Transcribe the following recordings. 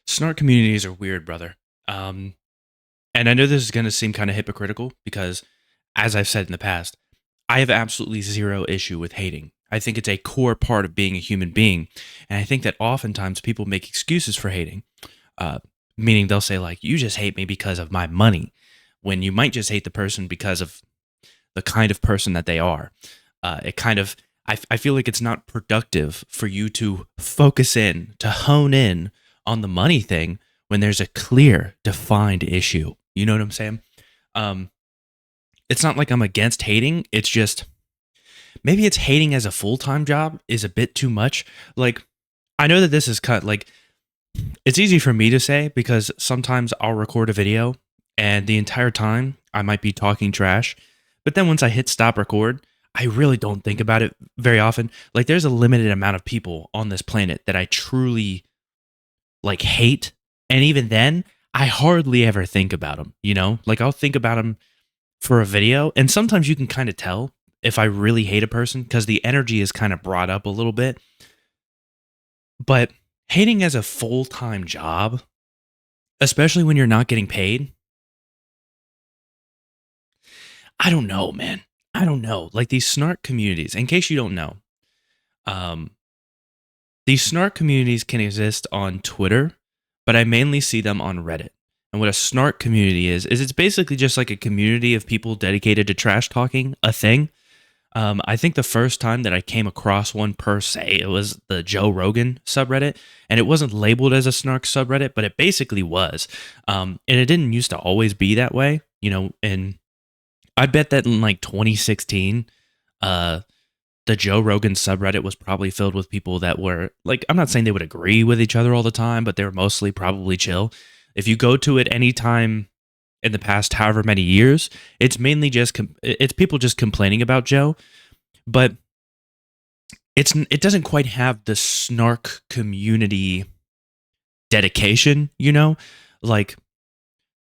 Snark communities are weird, brother. Um, and I know this is going to seem kind of hypocritical because, as I've said in the past, I have absolutely zero issue with hating. I think it's a core part of being a human being. And I think that oftentimes people make excuses for hating, uh, meaning they'll say, like, you just hate me because of my money, when you might just hate the person because of the kind of person that they are. It kind of, I feel like it's not productive for you to focus in, to hone in on the money thing when there's a clear, defined issue. You know what I'm saying? Um, it's not like I'm against hating. It's just maybe it's hating as a full time job is a bit too much. Like, I know that this is cut. Like, it's easy for me to say because sometimes I'll record a video and the entire time I might be talking trash. But then once I hit stop record, I really don't think about it very often. Like, there's a limited amount of people on this planet that I truly like hate. And even then, I hardly ever think about them, you know? Like, I'll think about them for a video. And sometimes you can kind of tell if I really hate a person because the energy is kind of brought up a little bit. But hating as a full time job, especially when you're not getting paid, I don't know, man. I don't know. Like these snark communities, in case you don't know, um, these snark communities can exist on Twitter, but I mainly see them on Reddit. And what a snark community is it's basically just like a community of people dedicated to trash talking a thing. I think the first time that I came across one per se, it was the Joe Rogan subreddit, and it wasn't labeled as a snark subreddit, but it basically was. And it didn't used to always be that way, you know. And I bet that in like 2016, uh, the Joe Rogan subreddit was probably filled with people that were like, I'm not saying they would agree with each other all the time, but they were mostly probably chill. If you go to it anytime in the past however many years, it's mainly just it's people just complaining about Joe, but it doesn't quite have the snark community dedication, you know? Like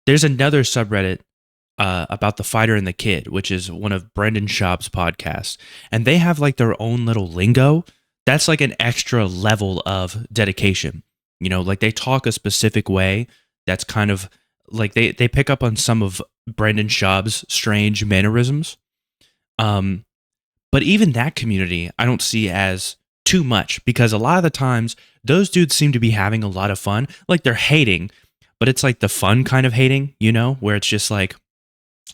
there's another subreddit about the fighter and the kid, which is one of Brendan Schaub's podcasts, and they have like their own little lingo. That's like an extra level of dedication. You know, like they talk a specific way that's kind of like they pick up on some of Brendan Schaub's strange mannerisms. Um, but even that community, I don't see as too much because a lot of the times those dudes seem to be having a lot of fun. Like they're hating, but it's like the fun kind of hating, you know, where it's just like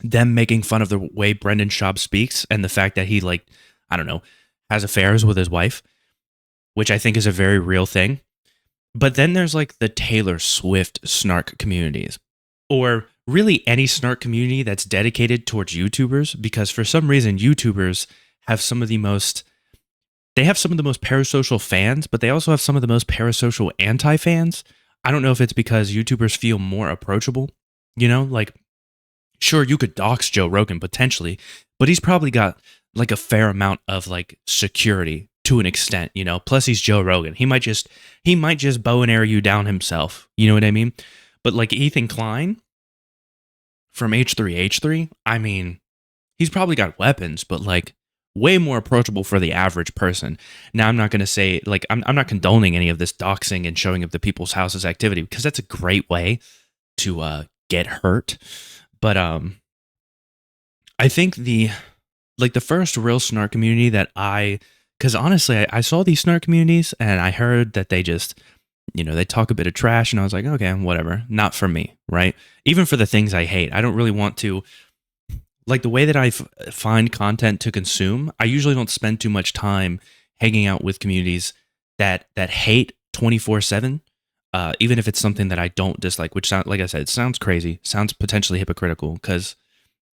them making fun of the way Brendan Schaub speaks and the fact that he like, I don't know, has affairs with his wife, which I think is a very real thing. But then there's like the Taylor Swift snark communities, or really any snark community that's dedicated towards YouTubers, because for some reason YouTubers have some of the most they have some of the most parasocial fans, but they also have some of the most parasocial anti-fans. I don't know if it's because YouTubers feel more approachable, you know, like sure you could dox Joe Rogan potentially, but he's probably got like a fair amount of like security to an extent, you know. Plus he's Joe Rogan. He might just bow and arrow you down himself. You know what I mean? But like Ethan Klein from H3H3, I mean, he's probably got weapons, but like way more approachable for the average person. Now, I'm not going to say, like, I'm not condoning any of this doxing and showing up the people's houses activity because that's a great way to get hurt. But I think the first real snark community that because honestly, I saw these snark communities and I heard that they just, you know, they talk a bit of trash and I was like, okay, whatever. Not for me, right? Even for the things I hate. I don't really want to, like the way that I find content to consume, I usually don't spend too much time hanging out with communities that hate 24/7. Even if it's something that I don't dislike, which sound like I said, it sounds crazy, sounds potentially hypocritical because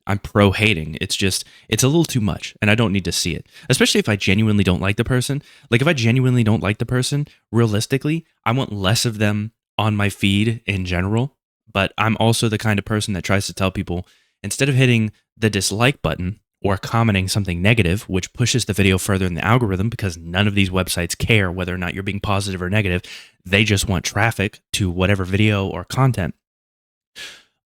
I'm pro hating. It's just it's a little too much, and I don't need to see it. Especially if I genuinely don't like the person. Like if I genuinely don't like the person, realistically, I want less of them on my feed in general. But I'm also the kind of person that tries to tell people instead of hitting the dislike button or commenting something negative, which pushes the video further in the algorithm because none of these websites care whether or not you're being positive or negative. They just want traffic to whatever video or content.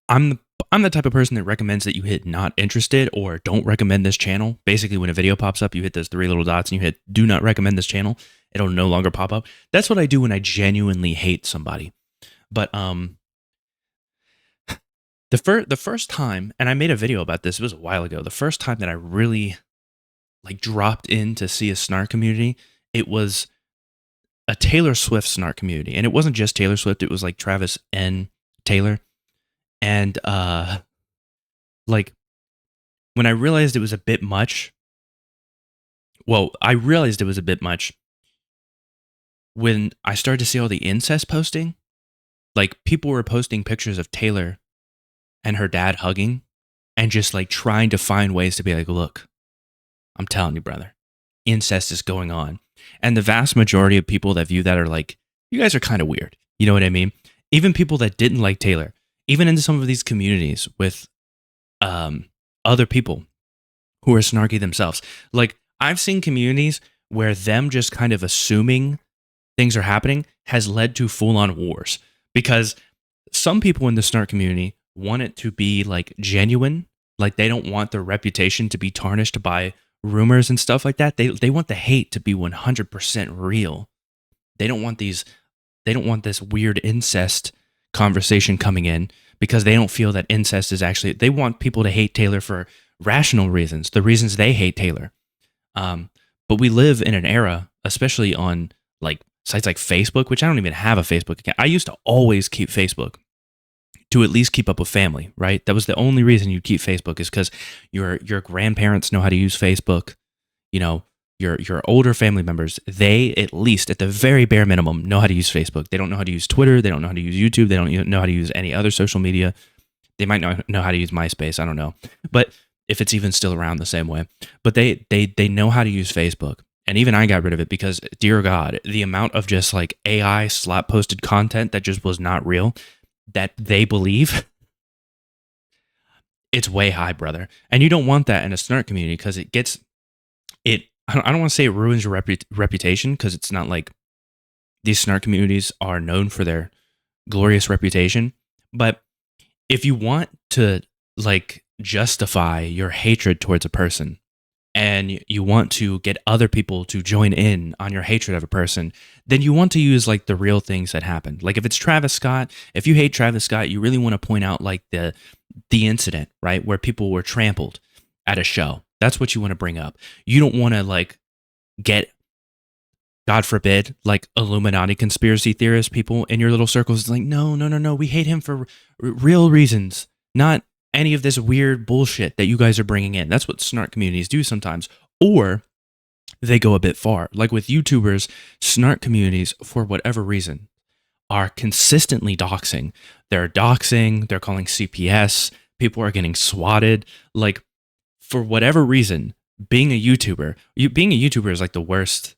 I'm the type of person that recommends that you hit not interested or don't recommend this channel. Basically, when a video pops up, you hit those three little dots and you hit do not recommend this channel. It'll no longer pop up. That's what I do when I genuinely hate somebody. But the first time, and I made a video about this. It was a while ago. The first time that I really like dropped in to see a Snark community, it was a Taylor Swift Snark community, and it wasn't just Taylor Swift. It was like Travis and Taylor, and like when I realized it was a bit much. Well, I realized it was a bit much when I started to see all the incest posting. Like people were posting pictures of Taylor and her dad hugging, and just like trying to find ways to be like, look, I'm telling you, brother, incest is going on. And the vast majority of people that view that are like, you guys are kind of weird. You know what I mean? Even people that didn't like Taylor, even in some of these communities with other people who are snarky themselves. Like, I've seen communities where them just kind of assuming things are happening has led to full on wars, because some people in the snark community want it to be like genuine. Like, they don't want their reputation to be tarnished by rumors and stuff like that. They want the hate to be 100% real. They don't want this weird incest conversation coming in, because they don't feel that incest is actually, they want people to hate Taylor for rational reasons, the reasons they hate Taylor. But we live in an era, especially on like sites like Facebook, which I don't even have a Facebook account. I used to always keep Facebook to at least keep up with family, right? That was the only reason you keep Facebook, is because your grandparents know how to use Facebook. You know, your older family members, they at least at the very bare minimum know how to use Facebook. They don't know how to use Twitter. They don't know how to use YouTube. They don't know how to use any other social media. They might not know how to use MySpace. I don't know. But if it's even still around the same way. But they know how to use Facebook. And even I got rid of it because, dear God, the amount of just like AI slap posted content that just was not real, that they believe, it's way high, brother. And you don't want that in a snark community, because it gets it. I don't want to say it ruins your reputation, because it's not like these snark communities are known for their glorious reputation. But if you want to like justify your hatred towards a person, and you want to get other people to join in on your hatred of a person, then you want to use like the real things that happened. Like if it's Travis Scott, if you hate Travis Scott, you really want to point out like the incident, right, where people were trampled at a show. That's what you want to bring up. You don't want to like get, God forbid, like Illuminati conspiracy theorist people in your little circles. It's like, no, we hate him for real reasons, not any of this weird bullshit that you guys are bringing in. That's what snark communities do sometimes. Or they go a bit far. Like with YouTubers, snark communities, for whatever reason, are consistently doxing. They're doxing, they're calling CPS, people are getting swatted. Like, for whatever reason, being a YouTuber is like the worst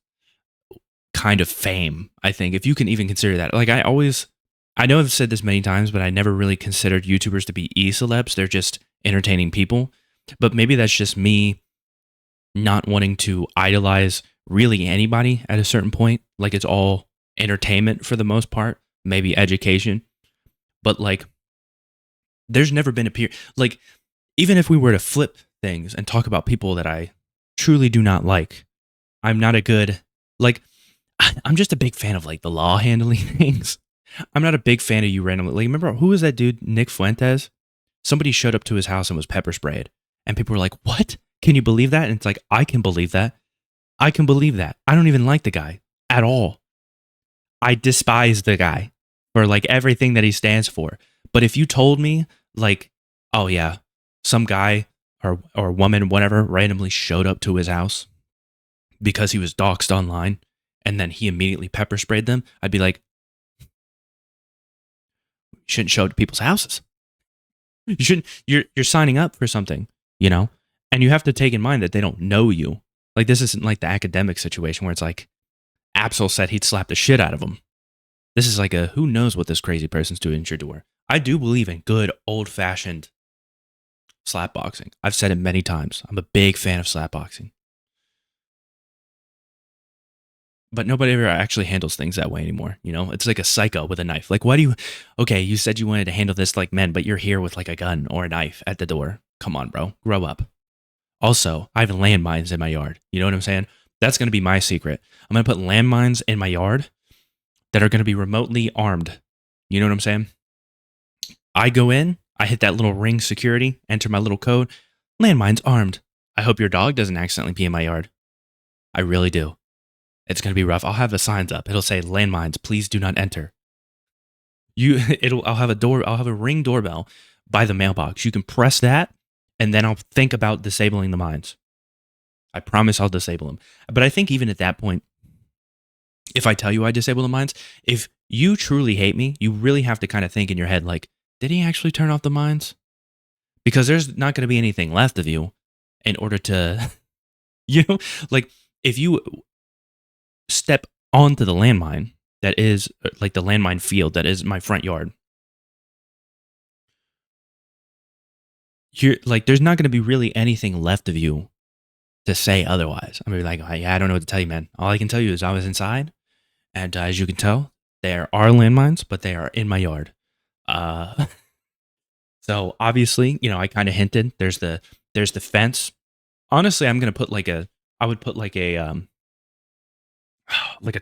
kind of fame, I think, if you can even consider that. Like, I know I've said this many times, but I never really considered YouTubers to be e-celebs. They're just entertaining people. But maybe that's just me not wanting to idolize really anybody at a certain point. Like, it's all entertainment for the most part, maybe education. But like, there's never been a period. Like, even if we were to flip things and talk about people that I truly do not like, I'm not a good, like, I'm just a big fan of like the law handling things. I'm not a big fan of you randomly. Like, remember, who was that dude, Nick Fuentes? Somebody showed up to his house and was pepper sprayed. And people were like, what? Can you believe that? And it's like, I can believe that. I can believe that. I don't even like the guy at all. I despise the guy for like everything that he stands for. But if you told me like, oh yeah, some guy or woman, whatever, randomly showed up to his house because he was doxxed online, and then he immediately pepper sprayed them, I'd be like, you shouldn't show up to people's houses. You shouldn't. You're signing up for something, you know, and you have to take in mind that they don't know you. Like, this isn't like the academic situation where it's like Absol said he'd slap the shit out of him. This is like a who knows what this crazy person's doing at your door. I do believe in good old fashioned slap boxing. I've said it many times. I'm a big fan of slap boxing. But nobody ever actually handles things that way anymore. You know, it's like a psycho with a knife. Like, why do you, okay, you said you wanted to handle this like men, but you're here with like a gun or a knife at the door. Come on, bro, grow up. Also, I have landmines in my yard. You know what I'm saying? That's going to be my secret. I'm going to put landmines in my yard that are going to be remotely armed. You know what I'm saying? I go in, I hit that little ring security, enter my little code. Landmine's armed. I hope your dog doesn't accidentally pee in my yard. I really do. It's going to be rough. I'll have the signs up. It'll say landmines, please do not enter. I'll have a ring doorbell by the mailbox. You can press that and then I'll think about disabling the mines. I promise I'll disable them. But I think even at that point, if I tell you I disable the mines, if you truly hate me, you really have to kind of think in your head, like, did he actually turn off the mines? Because there's not going to be anything left of you in order to, like if you step onto the landmine that is like the landmine field that is my front yard, you're like, there's not going to be really anything left of you to say otherwise. I'm gonna be like, yeah, I don't know what to tell you, man. All I can tell you is I was inside, and as you can tell, there are landmines, but they are in my yard. Uh, so obviously, I kind of hinted. There's the fence. Honestly, I would put like a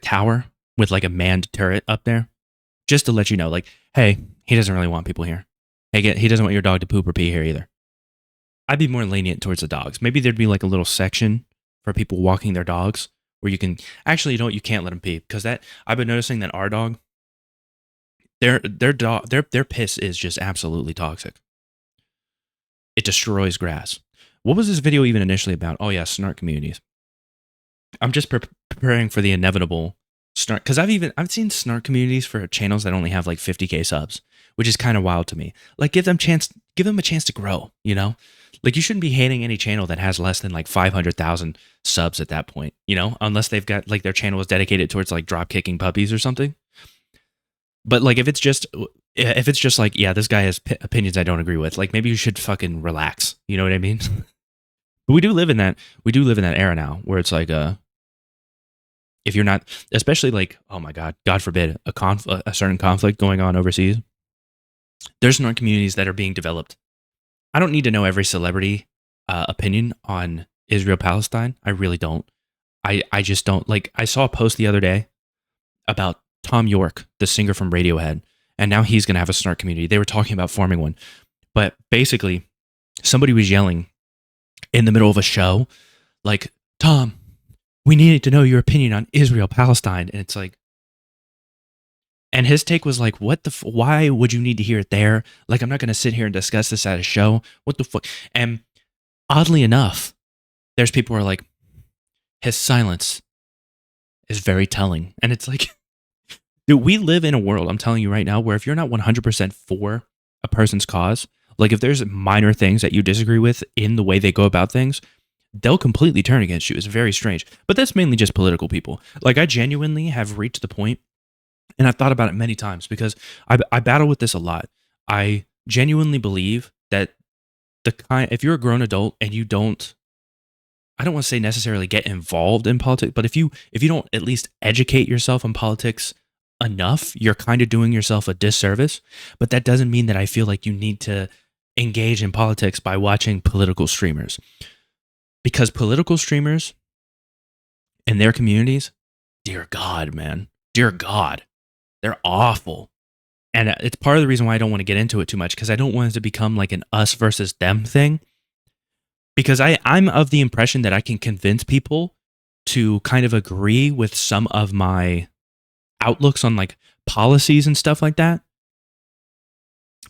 tower with like a manned turret up there, just to let you know, like, hey, he doesn't really want people here. Hey, he doesn't want your dog to poop or pee here either. I'd be more lenient towards the dogs. Maybe there'd be like a little section for people walking their dogs where you can actually, you can't let them pee, because that I've been noticing that our dog, their piss is just absolutely toxic. It destroys grass. What was this video even initially about? Oh yeah, Snark Communities. I'm just preparing for the inevitable Snark, because I've seen Snark Communities for channels that only have like 50K subs, which is kind of wild to me. Like, give them a chance to grow. Like, you shouldn't be hating any channel that has less than like 500,000 subs at that point. Unless they've got like their channel is dedicated towards like drop kicking puppies or something. But like, if it's just like, yeah, this guy has opinions I don't agree with, like, maybe you should fucking relax. You know what I mean? But we do live in that era now where it's like if you're not, especially like, oh my God forbid, a certain conflict going on overseas, there's Snark communities that are being developed. I don't need to know every celebrity opinion on Israel Palestine. I really don't. I just don't. Like, I saw a post the other day about Tom York, the singer from Radiohead, and now he's going to have a Snark community. They were talking about forming one, but basically somebody was yelling in the middle of a show, like, Tom, we needed to know your opinion on Israel Palestine. And it's like, and his take was like, what why would you need to hear it there? Like, I'm not going to sit here and discuss this at a show. What the fuck? And oddly enough, there's people who are like, his silence is very telling. And it's like, dude, we live in a world, I'm telling you right now, where if you're not 100% for a person's cause, like if there's minor things that you disagree with in the way they go about things, they'll completely turn against you. It's very strange. But that's mainly just political people. Like, I genuinely have reached the point, and I've thought about it many times, because I battle with this a lot. I genuinely believe that if you're a grown adult and you don't, I don't want to say necessarily get involved in politics, but if you don't at least educate yourself on politics enough, you're kind of doing yourself a disservice. But that doesn't mean that I feel like you need to engage in politics by watching political streamers. Because political streamers and their communities, dear God, man, dear God, they're awful. And it's part of the reason why I don't want to get into it too much, because I don't want it to become like an us versus them thing. Because I'm of the impression that I can convince people to kind of agree with some of my outlooks on like policies and stuff like that.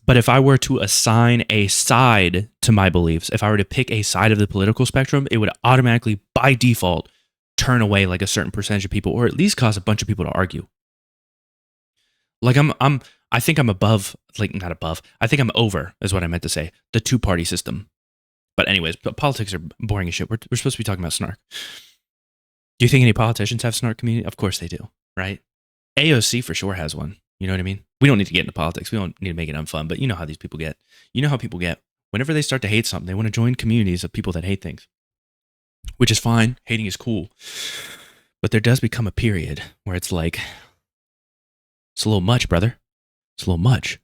But if I were to assign a side to my beliefs, if I were to pick a side of the political spectrum, it would automatically, by default, turn away like a certain percentage of people, or at least cause a bunch of people to argue. Like, I think I'm above, like, not above, I think I'm over, is what I meant to say, the two-party system. But anyways, politics are boring as shit. We're supposed to be talking about Snark. Do you think any politicians have Snark community? Of course they do, right? AOC for sure has one. You know what I mean? We don't need to get into politics. We don't need to make it unfun, but you know how these people get. You know how people get. Whenever they start to hate something, they want to join communities of people that hate things, which is fine. Hating is cool. But there does become a period where it's like, it's a little much, brother. It's a little much.